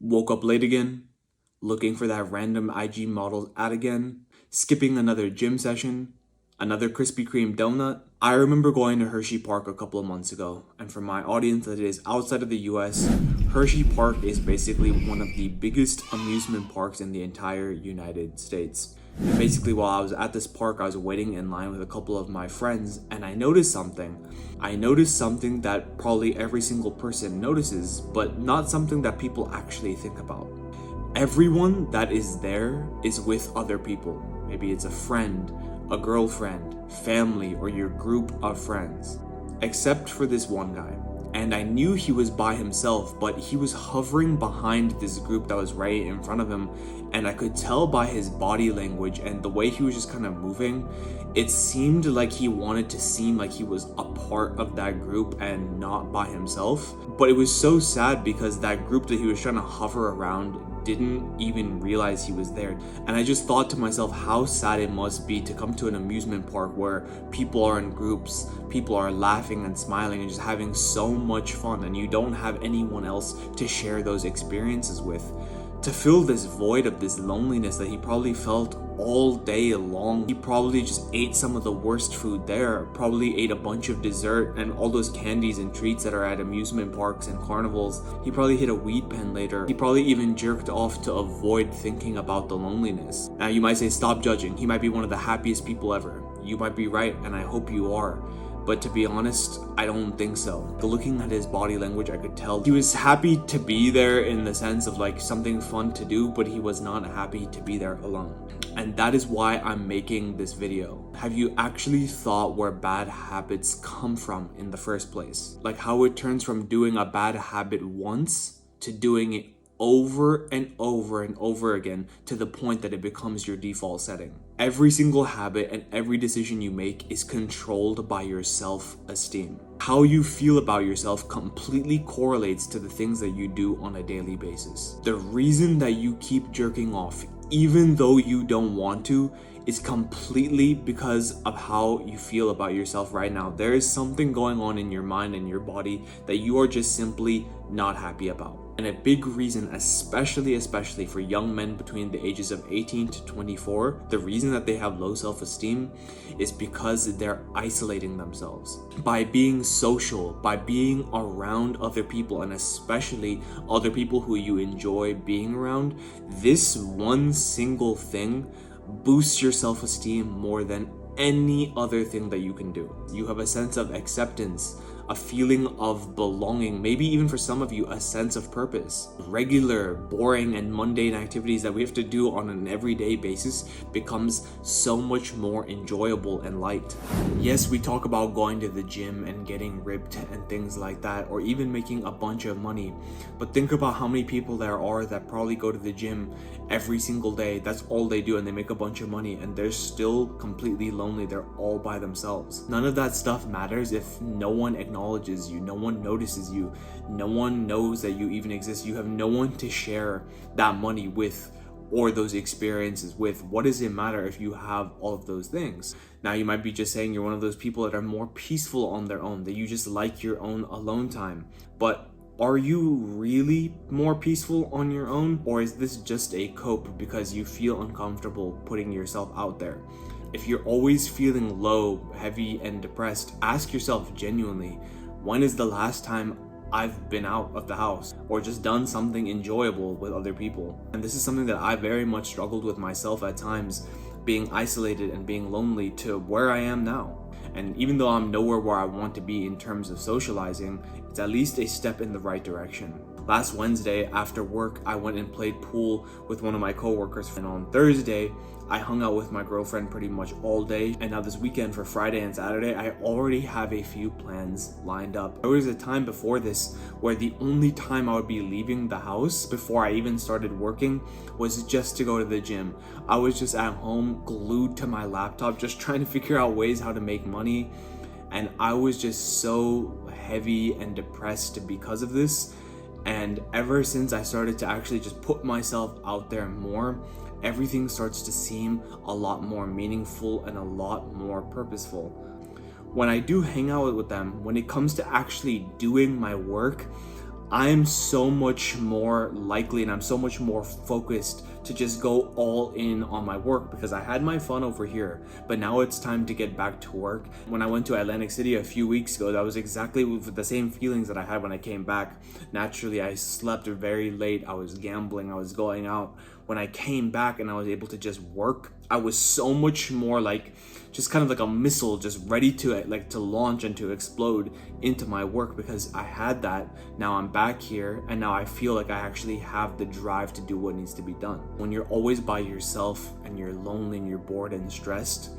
Woke up late again, looking for that random IG model ad again, skipping another gym session, another Krispy Kreme donut. I remember going to Hershey Park a couple of months ago, and for my audience that is outside of the US, Hershey Park is basically one of the biggest amusement parks in the entire United States. And basically, while I was at this park, I was waiting in line with a couple of my friends, and I noticed something. I noticed something that probably every single person notices, but not something that people actually think about. Everyone that is there is with other people. Maybe it's a friend, a girlfriend, family, or your group of friends. Except for this one guy. And I knew he was by himself, but he was hovering behind this group that was right in front of him, and I could tell by his body language and the way he was just kind of moving, it seemed like he wanted to seem like he was a part of that group and not by himself. But it was so sad because that group that he was trying to hover around didn't even realize he was there. And I just thought to myself how sad it must be to come to an amusement park where people are in groups, people are laughing and smiling and just having so much fun, and you don't have anyone else to share those experiences with. To fill this void of this loneliness that he probably felt all day long. He probably just ate some of the worst food there, probably ate a bunch of dessert and all those candies and treats that are at amusement parks and carnivals. He probably hit a weed pen later. He probably even jerked off to avoid thinking about the loneliness. Now you might say, stop judging. He might be one of the happiest people ever. You might be right, and I hope you are. But to be honest, I don't think so. Looking at his body language, I could tell he was happy to be there in the sense of like something fun to do, but he was not happy to be there alone. And that is why I'm making this video. Have you actually thought where bad habits come from in the first place? Like how it turns from doing a bad habit once to doing it over and over and over again to the point that it becomes your default setting. Every single habit and every decision you make is controlled by your self-esteem. How you feel about yourself completely correlates to the things that you do on a daily basis. The reason that you keep jerking off, even though you don't want to, is completely because of how you feel about yourself right now. There is something going on in your mind and your body that you are just simply not happy about. And a big reason, especially for young men between the ages of 18 to 24, the reason that they have low self-esteem is because they're isolating themselves. By being social, by being around other people, and especially other people who you enjoy being around, this one single thing boosts your self-esteem more than any other thing that you can do. You have a sense of acceptance, a feeling of belonging, maybe even for some of you, a sense of purpose. Regular, boring, and mundane activities that we have to do on an everyday basis becomes so much more enjoyable and light. Yes, we talk about going to the gym and getting ripped and things like that, or even making a bunch of money. But think about how many people there are that probably go to the gym every single day. That's all they do, and they make a bunch of money, and they're still completely lonely. They're all by themselves. None of that stuff matters if no one acknowledges you, no one notices you, no one knows that you even exist. You have no one to share that money with or those experiences with. What does it matter if you have all of those things? Now you might be just saying you're one of those people that are more peaceful on their own, that you just like your own alone time. But are you really more peaceful on your own, or is this just a cope because you feel uncomfortable putting yourself out there? If you're always feeling low, heavy, and depressed, ask yourself genuinely, when is the last time I've been out of the house or just done something enjoyable with other people? And this is something that I very much struggled with myself at times, being isolated and being lonely, to where I am now. And even though I'm nowhere where I want to be in terms of socializing, it's at least a step in the right direction. Last Wednesday after work, I went and played pool with one of my coworkers, and on Thursday I hung out with my girlfriend pretty much all day. And now this weekend for Friday and Saturday, I already have a few plans lined up. There was a time before this where the only time I would be leaving the house before I even started working was just to go to the gym. I was just at home glued to my laptop just trying to figure out ways how to make money, and I was just so heavy and depressed because of this. And ever since I started to actually just put myself out there more, everything starts to seem a lot more meaningful and a lot more purposeful. When I do hang out with them, when it comes to actually doing my work, I'm so much more likely and I'm so much more focused to just go all in on my work because I had my fun over here, but now it's time to get back to work. When I went to Atlantic City a few weeks ago, that was exactly with the same feelings that I had when I came back. Naturally, I slept very late, I was gambling, I was going out. When I came back and I was able to just work, I was so much more like just kind of like a missile, just ready to launch and to explode into my work because I had that. Now I'm back here and now I feel like I actually have the drive to do what needs to be done. When you're always by yourself and you're lonely and you're bored and stressed,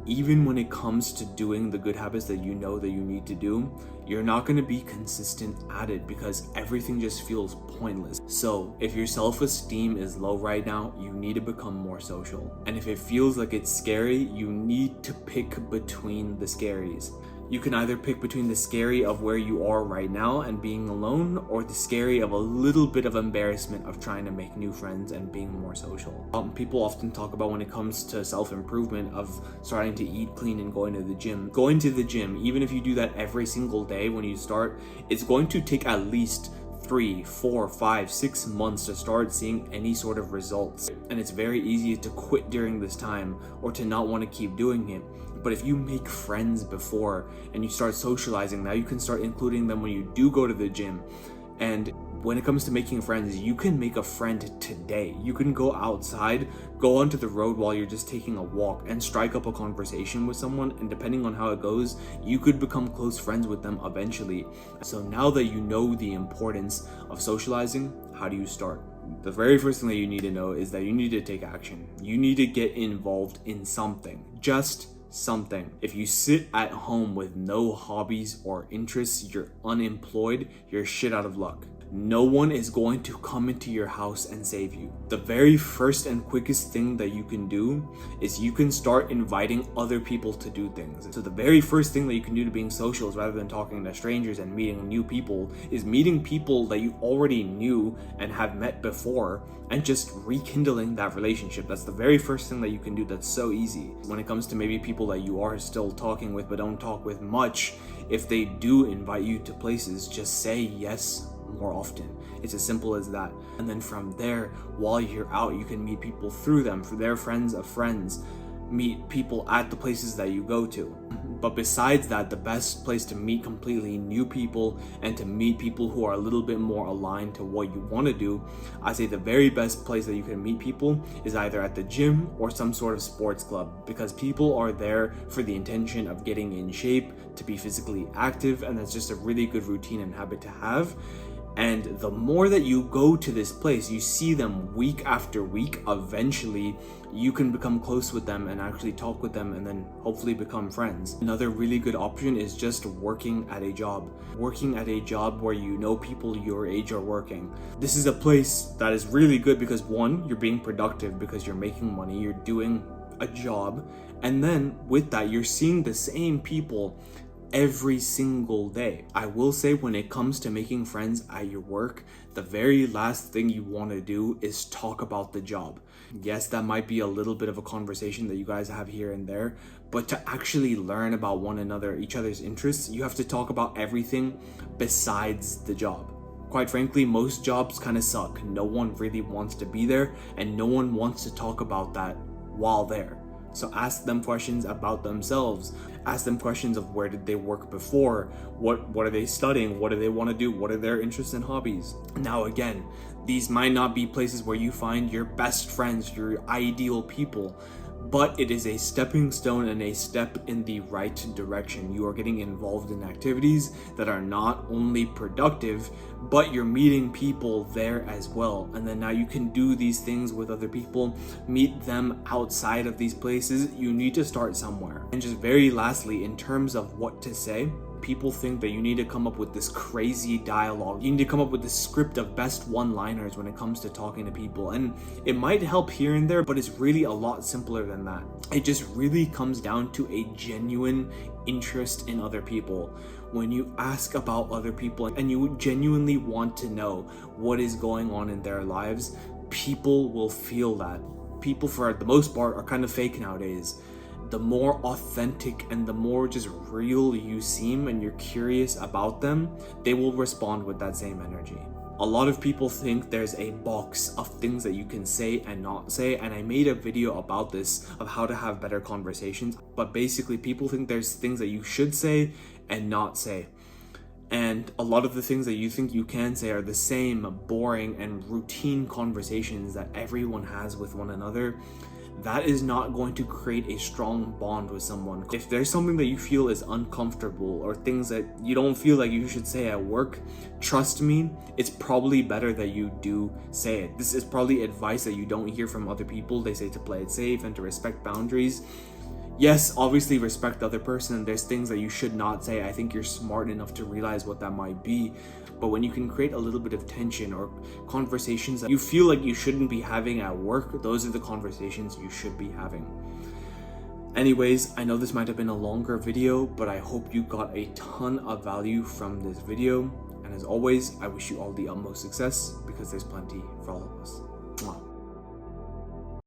even when it comes to doing the good habits that you know that you need to do, you're not going to be consistent at it because everything just feels pointless. So if your self-esteem is low right now, you need to become more social. And if it feels like it's scary, you need to pick between the scaries. You can either pick between the scary of where you are right now and being alone, or the scary of a little bit of embarrassment of trying to make new friends and being more social. People often talk about when it comes to self-improvement of starting to eat clean and going to the gym. Going to the gym, even if you do that every single day when you start, it's going to take at least 3, 4, 5, 6 months to start seeing any sort of results. And it's very easy to quit during this time or to not want to keep doing it. But if you make friends before and you start socializing, now you can start including them when you do go to the gym. And when it comes to making friends, you can make a friend today. You can go outside, go onto the road while you're just taking a walk and strike up a conversation with someone, and depending on how it goes, you could become close friends with them eventually. So now that you know the importance of socializing, how do you start? The very first thing that you need to know is that you need to take action. You need to get involved in something. Just something. If you sit at home with no hobbies or interests, you're unemployed, you're shit out of luck. No one is going to come into your house and save you. The very first and quickest thing that you can do is you can start inviting other people to do things. So the very first thing that you can do to being social is, rather than talking to strangers and meeting new people, is meeting people that you already knew and have met before and just rekindling that relationship. That's the very first thing that you can do. That's so easy. When it comes to maybe people that you are still talking with but don't talk with much, if they do invite you to places, just say yes more often. It's as simple as that. And then from there, while you're out, you can meet people through them, for their friends of friends, meet people at the places that you go to. But besides that, the best place to meet completely new people and to meet people who are a little bit more aligned to what you want to do, I say the very best place that you can meet people is either at the gym or some sort of sports club, because people are there for the intention of getting in shape, to be physically active, and that's just a really good routine and habit to have. And the more that you go to this place, you see them week after week, eventually you can become close with them and actually talk with them and then hopefully become friends. Another really good option is just working at a job. Working at a job where you know people your age are working. This is a place that is really good because, one, you're being productive because you're making money, you're doing a job, and then with that, you're seeing the same people every single day. I will say, when it comes to making friends at your work, the very last thing you want to do is talk about the job. Yes, that might be a little bit of a conversation that you guys have here and there, but to actually learn about one another, each other's interests, you have to talk about everything besides the job. Quite frankly, most jobs kind of suck. No one really wants to be there, and no one wants to talk about that while there. So ask them questions about themselves. Ask them questions of where did they work before, what are they studying, what do they want to do, what are their interests and hobbies. Now again, these might not be places where you find your best friends, your ideal people, but it is a stepping stone and a step in the right direction. You are getting involved in activities that are not only productive, but you're meeting people there as well. And then now you can do these things with other people, meet them outside of these places. You need to start somewhere. And just very lastly, in terms of what to say, people think that you need to come up with this crazy dialogue. You need to come up with this script of best one-liners when it comes to talking to people. And it might help here and there, but it's really a lot simpler than that. It just really comes down to a genuine interest in other people. When you ask about other people and you genuinely want to know what is going on in their lives, people will feel that. People, for the most part, are kind of fake nowadays. the more authentic and the more just real you seem and you're curious about them, they will respond with that same energy. A lot of people think there's a box of things that you can say and not say, and I made a video about this, of how to have better conversations. But basically, people think there's things that you should say and not say. And a lot of the things that you think you can say are the same boring and routine conversations that everyone has with one another. That is not going to create a strong bond with someone. If there's something that you feel is uncomfortable or things that you don't feel like you should say at work, trust me, it's probably better that you do say it. This is probably advice that you don't hear from other people. They say to play it safe and to respect boundaries. Yes, obviously respect the other person, and there's things that you should not say. I think you're smart enough to realize what that might be. But when you can create a little bit of tension or conversations that you feel like you shouldn't be having at work, those are the conversations you should be having. Anyways, I know this might have been a longer video, but I hope you got a ton of value from this video. And as always, I wish you all the utmost success, because there's plenty for all of us.